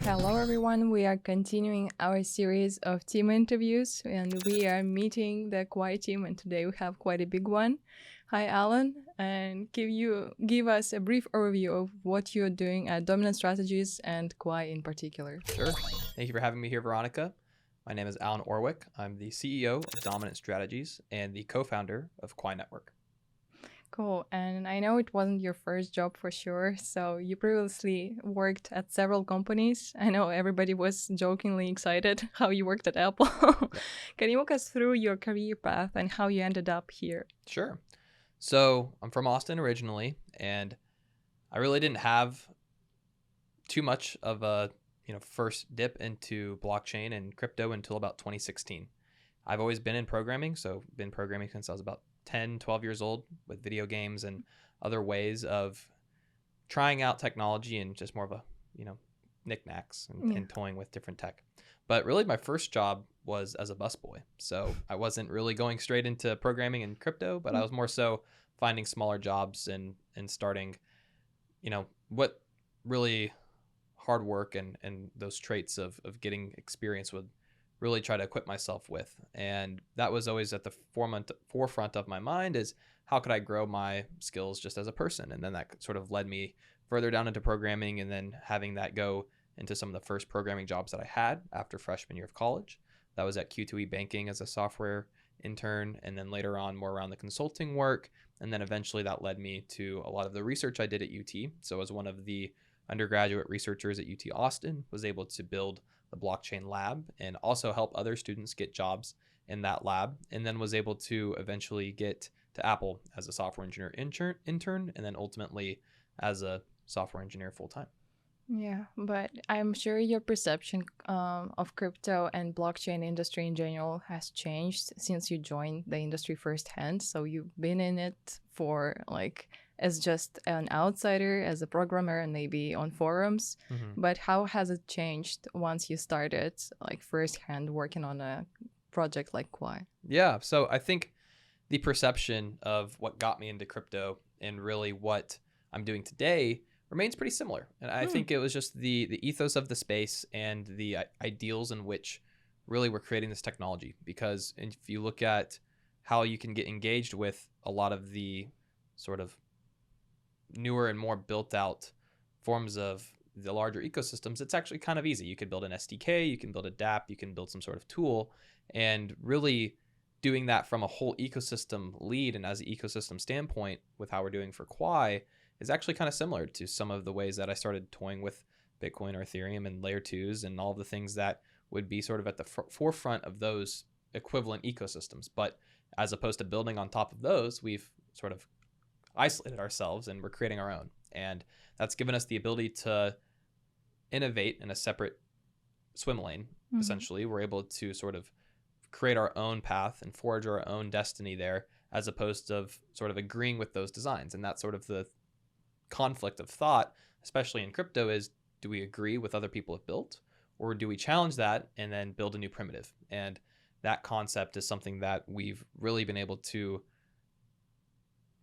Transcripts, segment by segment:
Hello, everyone. We are continuing our series of team interviews, and we are meeting the Quai team. And today we have quite a big one. Hi, Alan, and give us a brief overview of what you're doing at Dominant Strategies and Quai in particular. Sure. Thank you for having me here, Veronica. My name is Alan Orwick. I'm the CEO of Dominant Strategies and the co-founder of Quai Network. Cool. And I know it wasn't your first job for sure. So you previously worked at several companies. I know everybody was jokingly excited how you worked at Apple. Can you walk us through your career path and how you ended up here? Sure. So I'm from Austin originally, and I really didn't have too much of a first dip into blockchain and crypto until about 2016. I've always been in programming, so been programming since I was about 10, 12 years old with video games and other ways of trying out technology and just more of a, knickknacks and toying with different tech. But really my first job was as a busboy. So I wasn't really going straight into programming and crypto, but I was more so finding smaller jobs and starting, what really hard work and those traits of getting experience would really try to equip myself with. And that was always at the forefront of my mind is how could I grow my skills just as a person? And then that sort of led me further down into programming and then having that go into some of the first programming jobs that I had after freshman year of college. That was at Q2E Banking as a software intern, and then later on more around the consulting work. And then eventually that led me to a lot of the research I did at UT. So as one of the undergraduate researchers at UT Austin, was able to build the blockchain lab and also help other students get jobs in that lab, and then was able to eventually get to Apple as a software engineer intern, and then ultimately as a software engineer full-time. Yeah, but I'm sure your perception of crypto and blockchain industry in general has changed since you joined the industry firsthand. So you've been in it for as just an outsider, as a programmer, and maybe on forums. Mm-hmm. But how has it changed once you started firsthand working on a project like Quai? Yeah, so I think the perception of what got me into crypto and really what I'm doing today remains pretty similar. And I think it was just the ethos of the space and the ideals in which really we're creating this technology. Because if you look at how you can get engaged with a lot of the sort of newer and more built out forms of the larger ecosystems, it's actually kind of easy. You could build an SDK, you can build a DApp, you can build some sort of tool, and really doing that from a whole ecosystem lead and as an ecosystem standpoint with how we're doing for Quai is actually kind of similar to some of the ways that I started toying with Bitcoin or Ethereum and layer 2s and all the things that would be sort of at the forefront of those equivalent ecosystems. But as opposed to building on top of those, we've sort of isolated ourselves and we're creating our own. And that's given us the ability to innovate in a separate swim lane. Essentially, we're able to sort of create our own path and forge our own destiny there, as opposed to sort of agreeing with those designs. And that's sort of the conflict of thought, especially in crypto, is do we agree with other people have built, or do we challenge that and then build a new primitive? And that concept is something that we've really been able to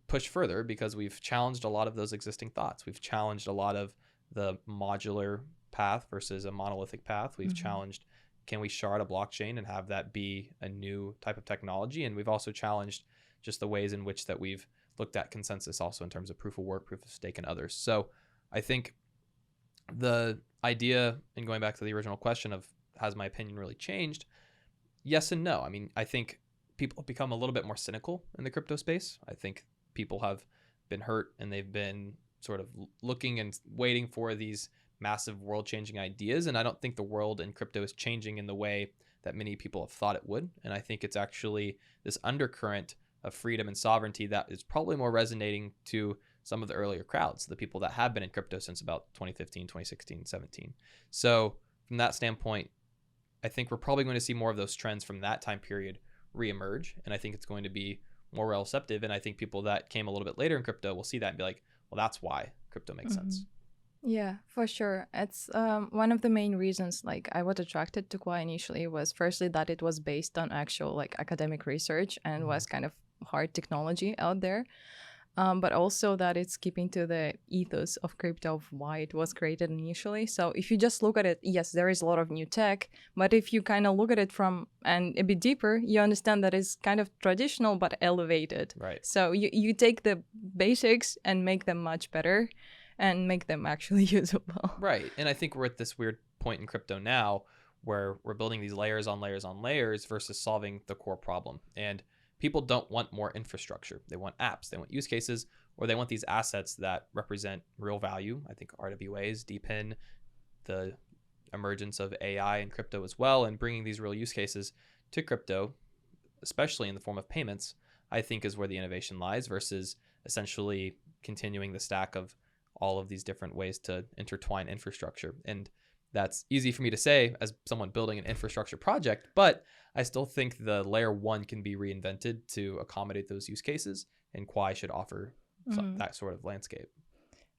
push further because we've challenged a lot of those existing thoughts. We've challenged a lot of the modular path versus a monolithic path. We've challenged, can we shard a blockchain and have that be a new type of technology? And we've also challenged just the ways in which that we've looked at consensus also in terms of proof of work, proof of stake, and others. So I think the idea, and going back to the original question of has my opinion really changed? Yes and no. I mean, I think people have become a little bit more cynical in the crypto space. I think people have been hurt and they've been sort of looking and waiting for these massive world-changing ideas. And I don't think the world in crypto is changing in the way that many people have thought it would. And I think it's actually this undercurrent of freedom and sovereignty that is probably more resonating to some of the earlier crowds, the people that have been in crypto since about 2015, 2016, 17. So from that standpoint, I think we're probably going to see more of those trends from that time period reemerge. And I think it's going to be more receptive. And I think people that came a little bit later in crypto will see that and be like, well, that's why crypto makes sense. Yeah, for sure. It's one of the main reasons I was attracted to Quai initially was firstly that it was based on actual academic research and was kind of hard technology out there. but also that it's keeping to the ethos of crypto of why it was created initially. So if you just look at it, yes, there is a lot of new tech, but if you kind of look at it from and a bit deeper, you understand that it's kind of traditional but elevated. Right. So you take the basics and make them much better and make them actually usable. Right. And I think we're at this weird point in crypto now where we're building these layers on layers on layers versus solving the core problem. And people don't want more infrastructure. They want apps, they want use cases, or they want these assets that represent real value. I think RWAs deepen the emergence of AI and crypto as well, and bringing these real use cases to crypto, especially in the form of payments, I think is where the innovation lies versus essentially continuing the stack of all of these different ways to intertwine infrastructure. And that's easy for me to say as someone building an infrastructure project, but I still think the layer one can be reinvented to accommodate those use cases, and Quai should offer that sort of landscape.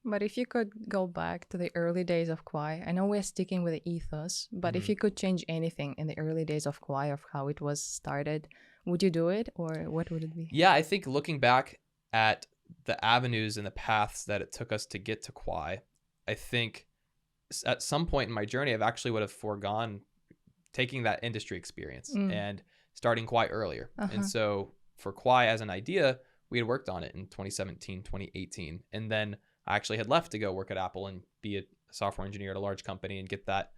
But if you could go back to the early days of Quai, I know we're sticking with the ethos, but if you could change anything in the early days of Quai, of how it was started, would you do it, or what would it be? Yeah, I think looking back at the avenues and the paths that it took us to get to Quai, I think at some point in my journey, I've actually would have foregone taking that industry experience and starting Quai earlier. And so for Quai as an idea, we had worked on it in 2017, 2018. And then I actually had left to go work at Apple and be a software engineer at a large company and get that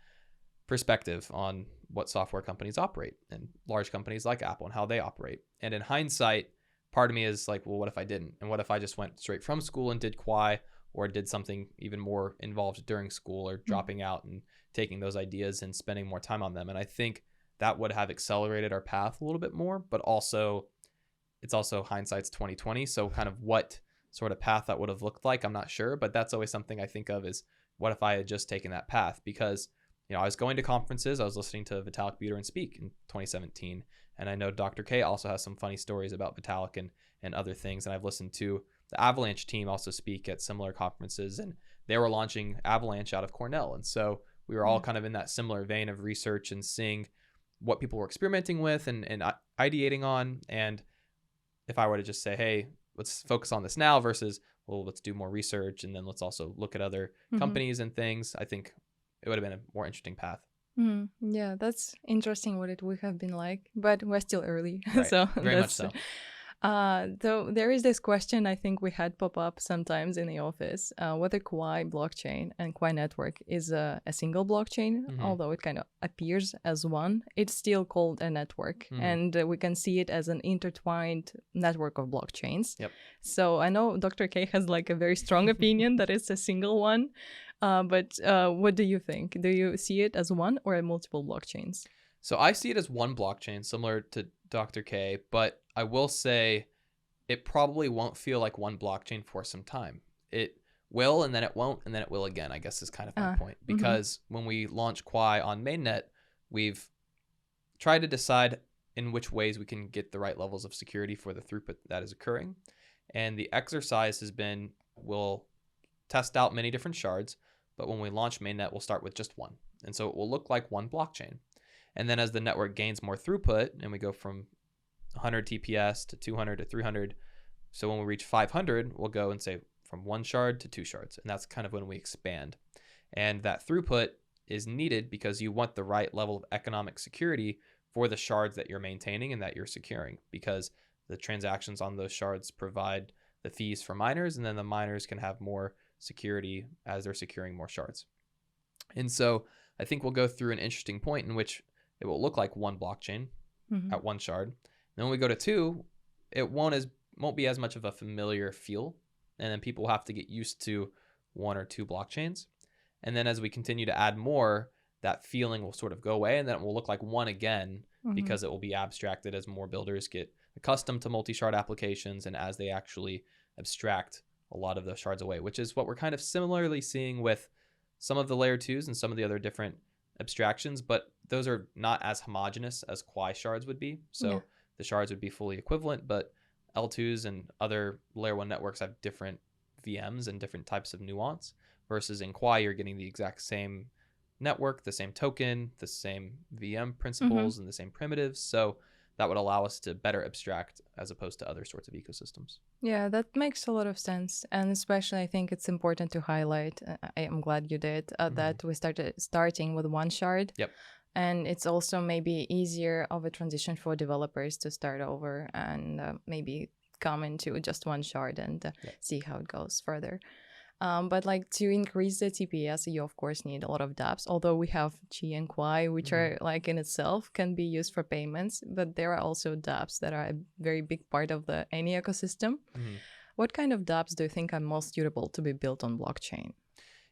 perspective on what software companies operate and large companies like Apple and how they operate. And in hindsight, part of me is like, well, what if I didn't? And what if I just went straight from school and did Quai, or did something even more involved during school, or dropping out and taking those ideas and spending more time on them? And I think that would have accelerated our path a little bit more, but also it's also hindsight's 2020. So kind of what sort of path that would have looked like, I'm not sure, but that's always something I think of is what if I had just taken that path? Because, I was going to conferences, I was listening to Vitalik Buterin speak in 2017. And I know Dr. K also has some funny stories about Vitalik and other things. And I've listened to the Avalanche team also speak at similar conferences, and they were launching Avalanche out of Cornell. And so we were all kind of in that similar vein of research and seeing what people were experimenting with and ideating on. And if I were to just say, hey, let's focus on this now versus, well, let's do more research and then let's also look at other companies and things, I think it would have been a more interesting path. Yeah, that's interesting what it would have been like, but we're still early. Right. So very much so. Though there is this question I think we had pop up sometimes in the office, whether Quai blockchain and Quai Network is a single blockchain, although it kind of appears as one, it's still called a network. And we can see it as an intertwined network of blockchains. Yep. So I know Dr. K has like a very strong opinion that it's a single one. But what do you think? Do you see it as one or multiple blockchains? So I see it as one blockchain, similar to Dr. K, but I will say it probably won't feel like one blockchain for some time. It will, and then it won't, and then it will again, I guess is kind of my point. Because when we launch Quai on mainnet, we've tried to decide in which ways we can get the right levels of security for the throughput that is occurring. And the exercise has been, we'll test out many different shards, but when we launch mainnet, we'll start with just one. And so it will look like one blockchain. And then as the network gains more throughput and we go from 100 TPS to 200 to 300, so when we reach 500, we'll go and say from one shard to two shards. And that's kind of when we expand. And that throughput is needed because you want the right level of economic security for the shards that you're maintaining and that you're securing, because the transactions on those shards provide the fees for miners, and then the miners can have more security as they're securing more shards. And so I think we'll go through an interesting point in which it will look like one blockchain at one shard. And when we go to two, it won't be as much of a familiar feel. And then people will have to get used to one or two blockchains. And then as we continue to add more, that feeling will sort of go away, and then it will look like one again because it will be abstracted as more builders get accustomed to multi-shard applications and as they actually abstract a lot of those shards away, which is what we're kind of similarly seeing with some of the layer twos and some of the other different abstractions, but those are not as homogeneous as Quai shards would be. So the shards would be fully equivalent, but L2s and other layer one networks have different VMs and different types of nuance, versus in Quai, you're getting the exact same network, the same token, the same VM principles, and the same primitives. So that would allow us to better abstract as opposed to other sorts of ecosystems. Yeah, that makes a lot of sense. And especially, I think it's important to highlight, I am glad you did, that we starting with one shard. Yep. And it's also maybe easier of a transition for developers to start over and maybe come into just one shard and see how it goes further. But like to increase the TPS, you of course need a lot of dApps. Although we have Qi and Quai, which are like in itself can be used for payments, but there are also dApps that are a very big part of any ecosystem. What kind of dApps do you think are most suitable to be built on blockchain?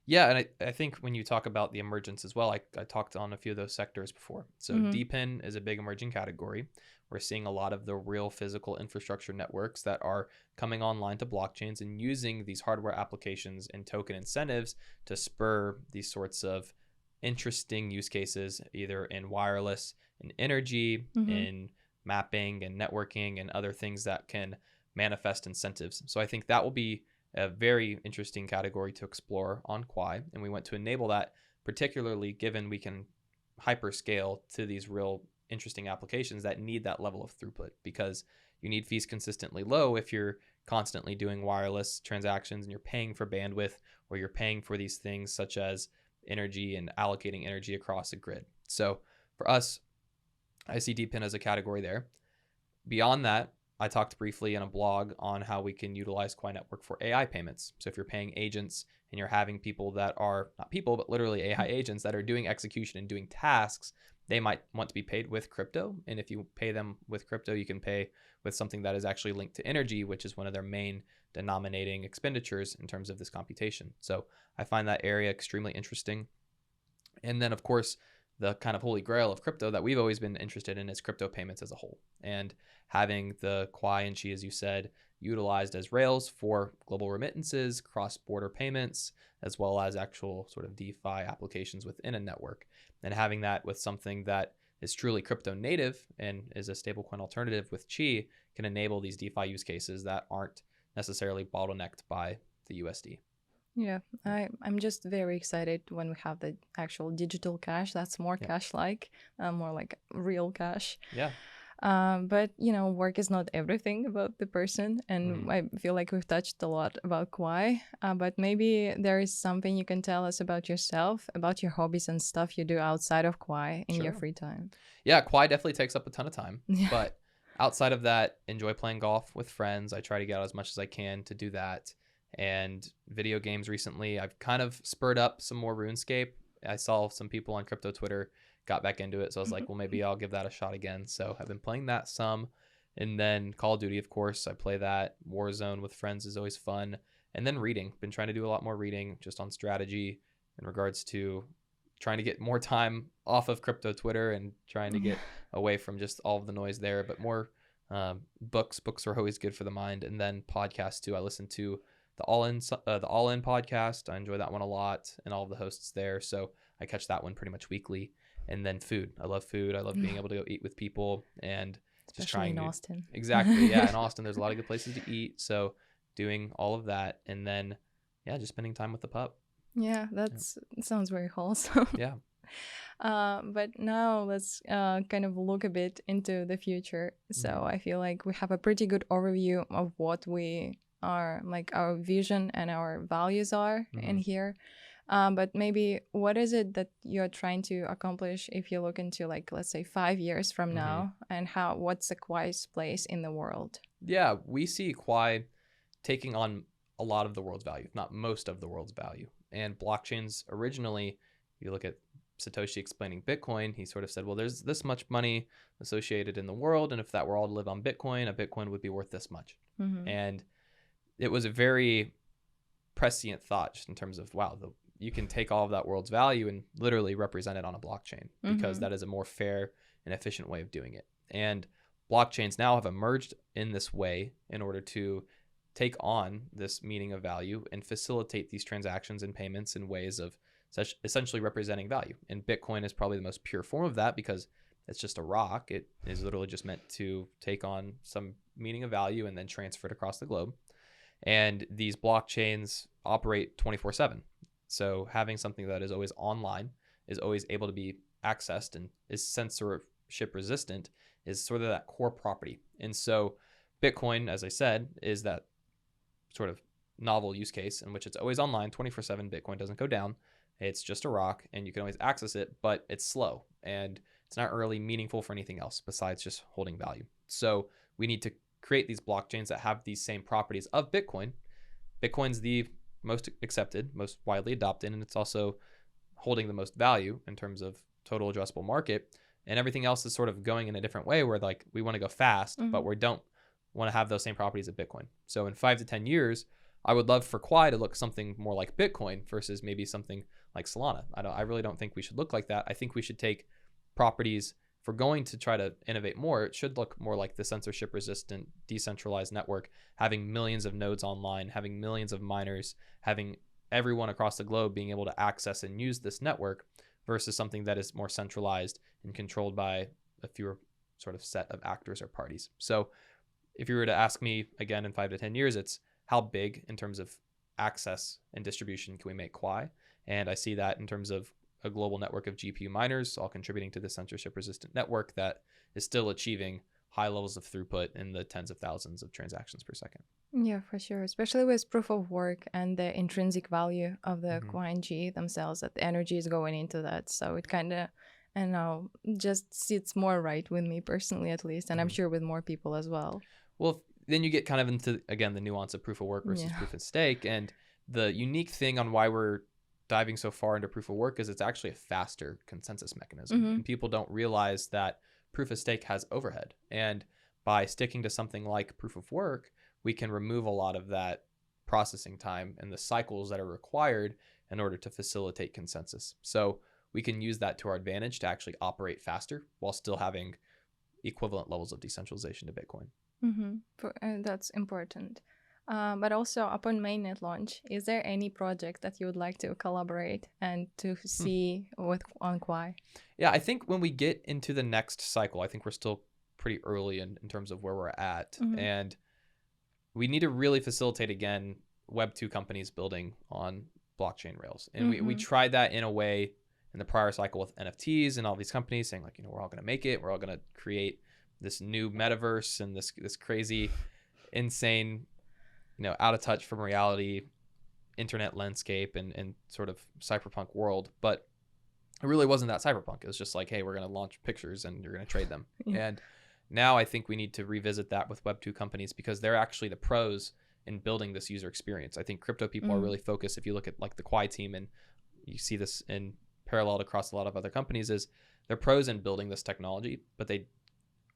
Yeah, and I think when you talk about the emergence as well, I talked on a few of those sectors before. So DePIN is a big emerging category. We're seeing a lot of the real physical infrastructure networks that are coming online to blockchains and using these hardware applications and token incentives to spur these sorts of interesting use cases, either in wireless, in energy, in mapping and networking and other things that can manifest incentives. So I think that will be a very interesting category to explore on Quai. And we want to enable that, particularly given we can hyperscale to these real interesting applications that need that level of throughput, because you need fees consistently low if you're constantly doing wireless transactions and you're paying for bandwidth, or you're paying for these things such as energy and allocating energy across a grid. So for us, I see DePIN as a category there. Beyond that, I talked briefly in a blog on how we can utilize Quai Network for AI payments. So if you're paying agents and you're having people that are not people, but literally AI agents that are doing execution and doing tasks, they might want to be paid with crypto. And if you pay them with crypto, you can pay with something that is actually linked to energy, which is one of their main denominating expenditures in terms of this computation. So I find that area extremely interesting. And then, of course, the kind of holy grail of crypto that we've always been interested in is crypto payments as a whole. And having the Quai and Qi, as you said, utilized as rails for global remittances, cross-border payments, as well as actual sort of DeFi applications within a network. And having that with something that is truly crypto native and is a stablecoin alternative with Qi can enable these DeFi use cases that aren't necessarily bottlenecked by the USD. Yeah, I'm just very excited when we have the actual digital cash. That's more cash-like, more like real cash. Yeah. But, work is not everything about the person. And I feel like we've touched a lot about Quai. But maybe there is something you can tell us about yourself, about your hobbies and stuff you do outside of Quai in your free time. Yeah, Quai definitely takes up a ton of time. But outside of that, enjoy playing golf with friends. I try to get out as much as I can to do that. And video games recently, I've kind of spurred up some more RuneScape. I saw some people on crypto Twitter got back into it. So I was like, well, maybe I'll give that a shot again. So I've been playing that some. And then Call of Duty, of course, I play that. Warzone with friends is always fun. And then reading. Been trying to do a lot more reading just on strategy in regards to trying to get more time off of crypto Twitter and trying to get away from just all of the noise there. But more books. Books are always good for the mind. And then podcasts too. I listen to the All In podcast. I enjoy that one a lot, and all of the hosts there. So I catch that one pretty much weekly. And then food. I love food. I love being able to go eat with people and just Especially trying in Austin. Exactly. Yeah. In Austin, there's a lot of good places to eat. So doing all of that, and then just spending time with the pup. Yeah, sounds very wholesome. Yeah. But now let's kind of look a bit into the future. So I feel like we have a pretty good overview of what we are, like our vision and our values are in here. But maybe what is it that you're trying to accomplish if you look into, like, let's say 5 years from now, and what's the Quai's place in the world? Yeah, we see Quai taking on a lot of the world's value, if not most of the world's value. And blockchains originally, you look at Satoshi explaining Bitcoin, he sort of said, well, there's this much money associated in the world, and if that were all to live on Bitcoin, a Bitcoin would be worth this much. And it was a very prescient thought, just in terms of, wow, you can take all of that world's value and literally represent it on a blockchain, because that is a more fair and efficient way of doing it. And blockchains now have emerged in this way in order to take on this meaning of value and facilitate these transactions and payments in ways of essentially representing value. And Bitcoin is probably the most pure form of that, because it's just a rock. It is literally just meant to take on some meaning of value and then transfer it across the globe. And these blockchains operate 24/7. So having something that is always online, is always able to be accessed, and is censorship resistant is sort of that core property. And so Bitcoin, as I said, is that sort of novel use case in which it's always online 24/7. Bitcoin doesn't go down. It's just a rock and you can always access it, but it's slow and it's not really meaningful for anything else besides just holding value. So we need to create these blockchains that have these same properties of Bitcoin. Bitcoin's the most accepted, most widely adopted, and it's also holding the most value in terms of total addressable market. And everything else is sort of going in a different way where like we want to go fast, but we don't want to have those same properties of Bitcoin. So in 5 to 10 years, I would love for Quai to look something more like Bitcoin versus maybe something like Solana. I really don't think we should look like that. I think we should take properties, if we're going to try to innovate more, it should look more like the censorship resistant decentralized network, having millions of nodes online, having millions of miners, having everyone across the globe being able to access and use this network versus something that is more centralized and controlled by a fewer sort of set of actors or parties. So if you were to ask me again in 5 to 10 years, it's how big in terms of access and distribution can we make Quai? And I see that in terms of a global network of GPU miners, all contributing to the censorship resistant network that is still achieving high levels of throughput in the tens of thousands of transactions per second. Yeah, for sure. Especially with proof of work and the intrinsic value of the CoinG themselves, that the energy is going into that. So it kind of, I don't know, just sits more right with me personally, at least. And I'm sure with more people as well. Well, then you get kind of into, again, the nuance of proof of work versus proof of stake. And the unique thing on why we're diving so far into proof of work is it's actually a faster consensus mechanism. And people don't realize that proof of stake has overhead. And by sticking to something like proof of work, we can remove a lot of that processing time and the cycles that are required in order to facilitate consensus. So we can use that to our advantage to actually operate faster while still having equivalent levels of decentralization to Bitcoin. That's important. But also upon mainnet launch, is there any project that you would like to collaborate and to see on Quai? Yeah, I think when we get into the next cycle, I think we're still pretty early in terms of where we're at. And we need to really facilitate, again, Web2 companies building on blockchain rails. And we tried that in a way in the prior cycle with NFTs and all these companies saying like, we're all going to make it. We're all going to create this new metaverse and this crazy, insane, out of touch from reality internet landscape and sort of cyberpunk world. But it really wasn't that cyberpunk. It was just like, hey, we're going to launch pictures and you're going to trade them. And now I think we need to revisit that with Web2 companies because they're actually the pros in building this user experience. I think crypto people are really focused. If you look at like the Quai team, and you see this in parallel across a lot of other companies, is they're pros in building this technology, but they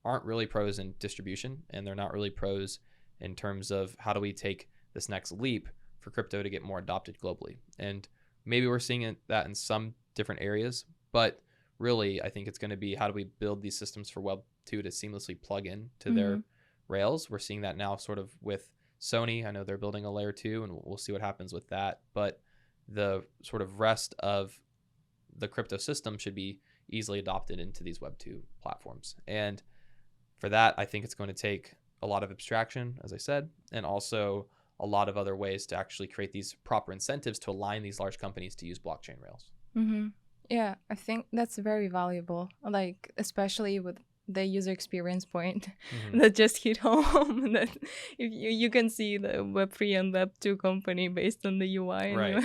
aren't really pros in distribution, and they're not really pros in terms of how do we take this next leap for crypto to get more adopted globally. And maybe we're seeing that in some different areas, but really I think it's going to be how do we build these systems for Web 2 to seamlessly plug in to their rails. We're seeing that now sort of with Sony. I know they're building a layer 2 and we'll see what happens with that, but the sort of rest of the crypto system should be easily adopted into these Web 2 platforms. And for that, I think it's going to take a lot of abstraction, as I said, and also a lot of other ways to actually create these proper incentives to align these large companies to use blockchain rails. Yeah, I think that's very valuable, like especially with the user experience point that just hit home, that if you can see the Web3 and Web2 company based on the UI. Right.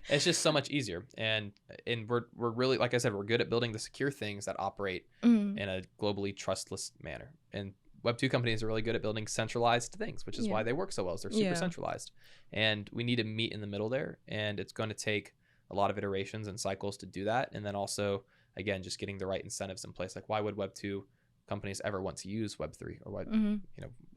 It's just so much easier. And we're really, like I said, we're good at building the secure things that operate in a globally trustless manner. And Web2 companies are really good at building centralized things, which is why they work so well, is they're super centralized. And we need to meet in the middle there. And it's going to take a lot of iterations and cycles to do that. And then also, again, just getting the right incentives in place. Like, why would Web2 companies ever want to use Web3? Or what,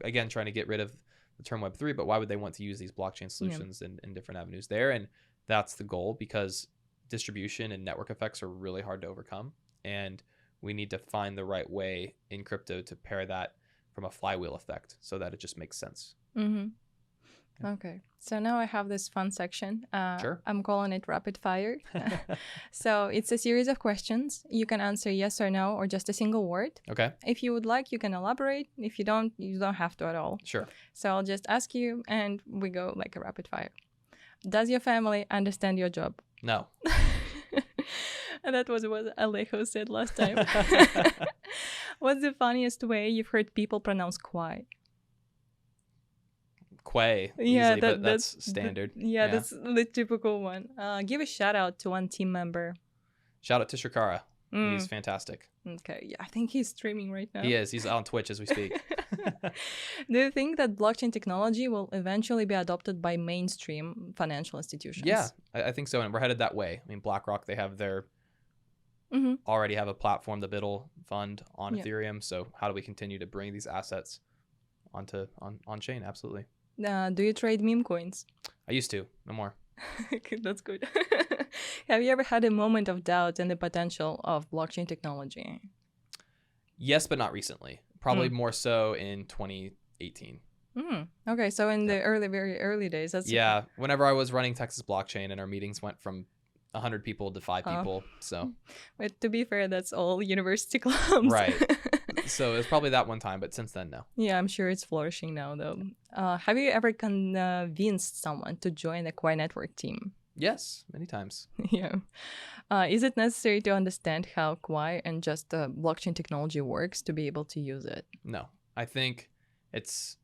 again, trying to get rid of the term Web3, but why would they want to use these blockchain solutions in different avenues there? And that's the goal, because distribution and network effects are really hard to overcome. And we need to find the right way in crypto to pair that from a flywheel effect so that it just makes sense. Okay, so now I have this fun section. Sure. I'm calling it rapid fire. So it's a series of questions. You can answer yes or no or just a single word. Okay. If you would like, you can elaborate. If you don't have to at all. Sure. So I'll just ask you and we go like a rapid fire. Does your family understand your job? No. And that was what Alejo said last time. What's the funniest way you've heard people pronounce Quai? Quay, Yeah, easily, but that's standard. Yeah, that's the typical one. Give a shout out to one team member. Shout out to Shakara. He's fantastic. Okay, yeah, I think he's streaming right now. He is. He's on Twitch as we speak. Do you think that blockchain technology will eventually be adopted by mainstream financial institutions? Yeah, I think so. And we're headed that way. I mean, BlackRock, they have their already have a platform, the Biddle fund on Ethereum. So how do we continue to bring these assets onto on chain? Absolutely. Do you trade meme coins? I used to. No more. Okay, that's good. Have you ever had a moment of doubt in the potential of blockchain technology? Yes, but not recently. Probably more so in 2018. Okay, so in the very early days. That's whenever I was running Texas Blockchain and our meetings went from 100 people to 5 people. So, but to be fair, that's all university clubs. Right. So it was probably that one time, but since then, no. Yeah, I'm sure it's flourishing now, though. Have you ever convinced someone to join the Quai Network team? Yes, many times. Yeah. Is it necessary to understand how Quai and just blockchain technology works to be able to use it? No. I think it's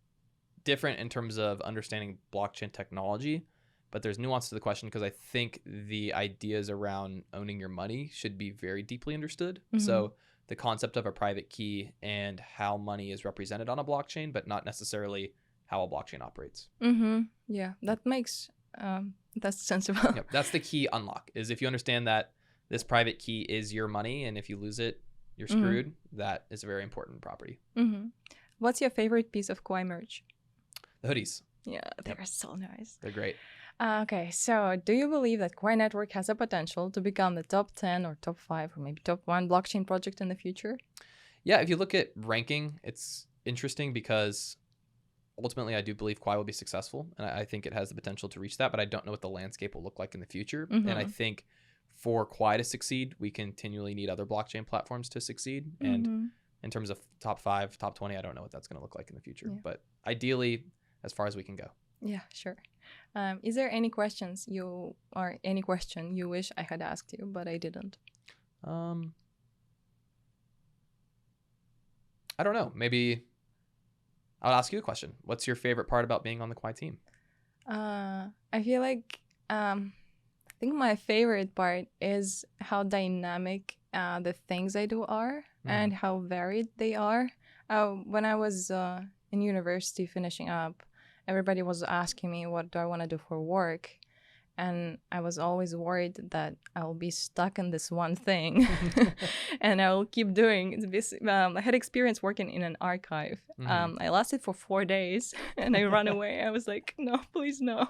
different in terms of understanding blockchain technology, but there's nuance to the question because I think the ideas around owning your money should be very deeply understood. So the concept of a private key and how money is represented on a blockchain, but not necessarily how a blockchain operates. Yeah, that makes that's sensible. Yep, that's the key unlock, is if you understand that this private key is your money, and if you lose it, you're screwed. That is a very important property. What's your favorite piece of Quai merch? The hoodies. Yeah, they're so nice. They're great. Okay, so do you believe that Quai Network has a potential to become the top 10 or top 5 or maybe top 1 blockchain project in the future? Yeah, if you look at ranking, it's interesting because ultimately I do believe Quai will be successful, and I think it has the potential to reach that, but I don't know what the landscape will look like in the future. And I think for Quai to succeed, we continually need other blockchain platforms to succeed. And in terms of top 5, top 20, I don't know what that's going to look like in the future, but ideally as far as we can go. Yeah, sure. Is there any questions any question you wish I had asked you, but I didn't? I don't know. Maybe I'll ask you a question. What's your favorite part about being on the Quai team? I feel like I think my favorite part is how dynamic the things I do are and how varied they are. When I was in university finishing up, everybody was asking me what do I want to do for work, and I was always worried that I'll be stuck in this one thing and I'll keep doing this. I had experience working in an archive. I lasted for 4 days and I ran away. I was like, no, please no.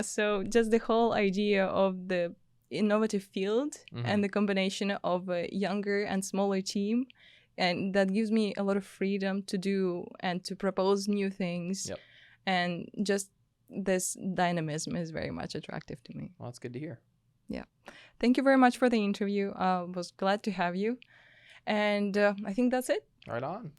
So just the whole idea of the innovative field and the combination of a younger and smaller team, and that gives me a lot of freedom to do and to propose new things. And just this dynamism is very much attractive to me. Well, that's good to hear. Yeah. Thank you very much for the interview. I was glad to have you. And I think that's it. Right on.